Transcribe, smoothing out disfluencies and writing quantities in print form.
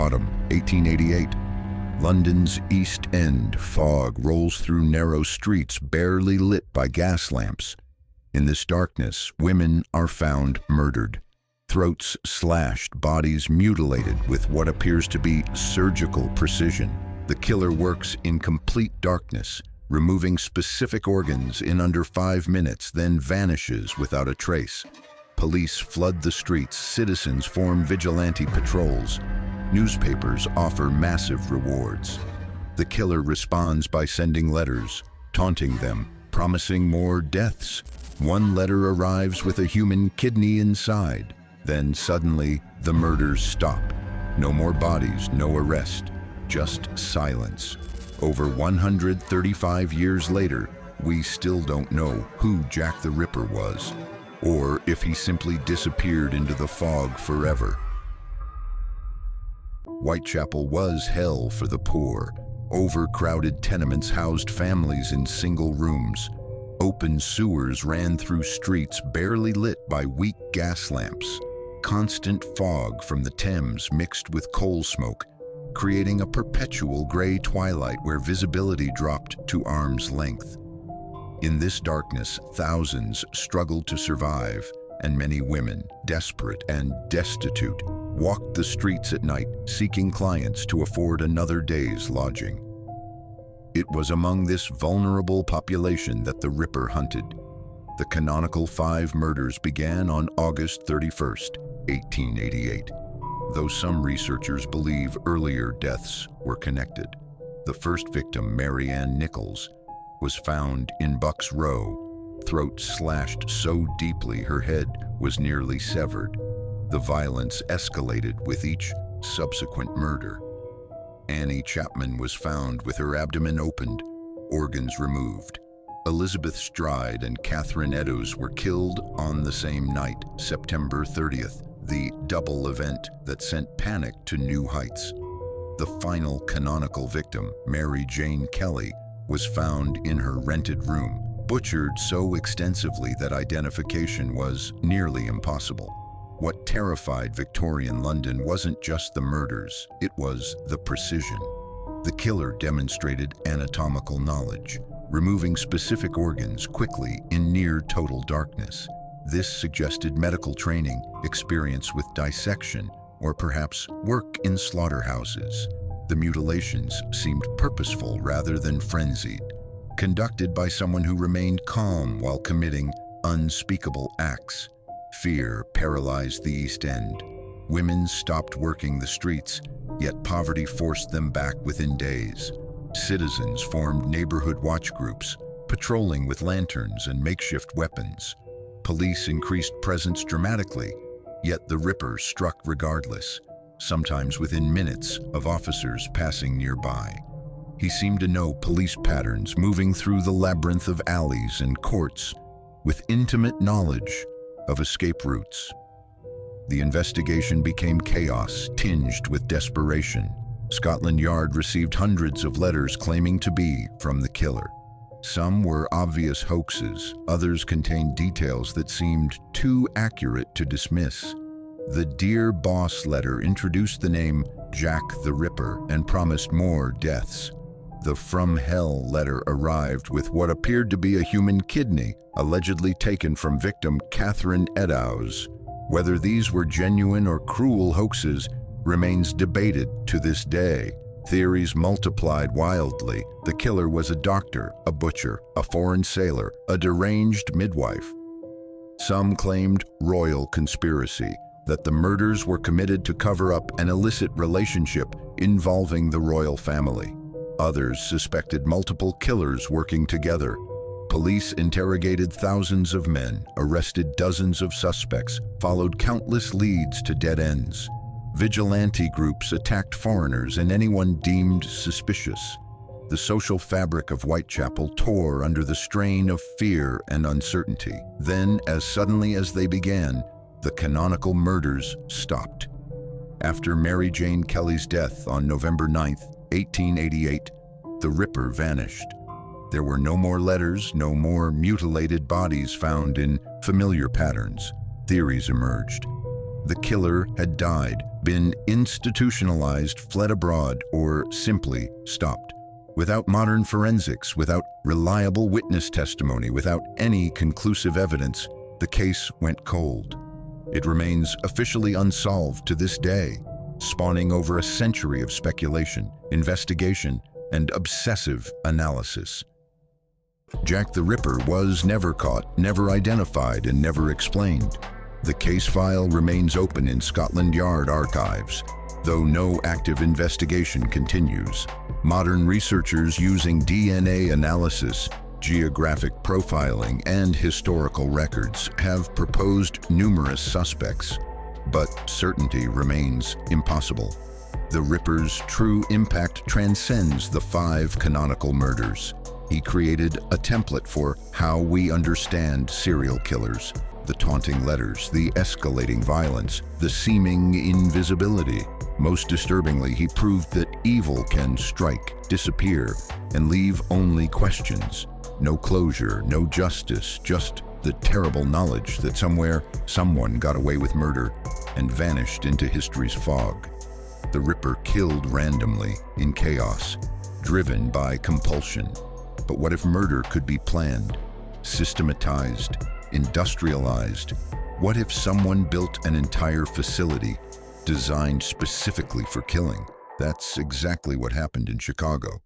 Autumn, 1888. London's East End fog rolls through narrow streets barely lit by gas lamps. In this darkness, women are found murdered. Throats slashed, bodies mutilated with what appears to be surgical precision. The killer works in complete darkness, removing specific organs in under 5 minutes, then vanishes without a trace. Police flood the streets, citizens form vigilante patrols. Newspapers offer massive rewards. The killer responds by sending letters, taunting them, promising more deaths. One letter arrives with a human kidney inside. Then suddenly, the murders stop. No more bodies, no arrest, just silence. Over 135 years later, we still don't know who Jack the Ripper was, or if he simply disappeared into the fog forever. Whitechapel was hell for the poor. Overcrowded tenements housed families in single rooms. Open sewers ran through streets barely lit by weak gas lamps. Constant fog from the Thames mixed with coal smoke, creating a perpetual gray twilight where visibility dropped to arm's length. In this darkness, thousands struggled to survive, and many women, desperate and destitute, walked the streets at night seeking clients to afford another day's lodging. It was among this vulnerable population that the Ripper hunted. The canonical 5 murders began on August 31st, 1888, though some researchers believe earlier deaths were connected. The first victim, Mary Ann Nichols, was found in Bucks Row, throat slashed so deeply her head was nearly severed. The violence escalated with each subsequent murder. Annie Chapman was found with her abdomen opened, organs removed. Elizabeth Stride and Catherine Eddowes were killed on the same night, September 30th, the double event that sent panic to new heights. The final canonical victim, Mary Jane Kelly, was found in her rented room, butchered so extensively that identification was nearly impossible. What terrified Victorian London wasn't just the murders, it was the precision. The killer demonstrated anatomical knowledge, removing specific organs quickly in near total darkness. This suggested medical training, experience with dissection, or perhaps work in slaughterhouses. The mutilations seemed purposeful rather than frenzied, conducted by someone who remained calm while committing unspeakable acts. Fear paralyzed the East End. Women stopped working the streets, yet poverty forced them back within days. Citizens formed neighborhood watch groups, patrolling with lanterns and makeshift weapons. Police increased presence dramatically, yet the Ripper struck regardless, sometimes within minutes of officers passing nearby. He seemed to know police patterns, moving through the labyrinth of alleys and courts with intimate knowledge of escape routes. The investigation became chaos, tinged with desperation. Scotland Yard received hundreds of letters claiming to be from the killer. Some were obvious hoaxes, others contained details that seemed too accurate to dismiss. The Dear Boss letter introduced the name Jack the Ripper and promised more deaths. The From Hell letter arrived with what appeared to be a human kidney, allegedly taken from victim Catherine Eddowes. Whether these were genuine or cruel hoaxes remains debated to this day. Theories multiplied wildly. The killer was a doctor, a butcher, a foreign sailor, a deranged midwife. Some claimed royal conspiracy, that the murders were committed to cover up an illicit relationship involving the royal family. Others suspected multiple killers working together. Police interrogated thousands of men, arrested dozens of suspects, followed countless leads to dead ends. Vigilante groups attacked foreigners and anyone deemed suspicious. The social fabric of Whitechapel tore under the strain of fear and uncertainty. Then, as suddenly as they began, the canonical murders stopped. After Mary Jane Kelly's death on November 9, 1888, the Ripper vanished. There were no more letters, no more mutilated bodies found in familiar patterns. Theories emerged. The killer had died, been institutionalized, fled abroad, or simply stopped. Without modern forensics, without reliable witness testimony, without any conclusive evidence, the case went cold. It remains officially unsolved to this day, spawning over a century of speculation, investigation, and obsessive analysis. Jack the Ripper was never caught, never identified, and never explained. The case file remains open in Scotland Yard archives, though no active investigation continues. Modern researchers using DNA analysis, geographic profiling, and historical records have proposed numerous suspects, but certainty remains impossible. The Ripper's true impact transcends the 5 canonical murders. He created a template for how we understand serial killers: the taunting letters, the escalating violence, the seeming invisibility. Most disturbingly, he proved that evil can strike, disappear, and leave only questions. No closure, no justice, just the terrible knowledge that somewhere, someone got away with murder and vanished into history's fog. The Ripper killed randomly, in chaos, driven by compulsion. But what if murder could be planned, systematized, industrialized? What if someone built an entire facility designed specifically for killing? That's exactly what happened in Chicago.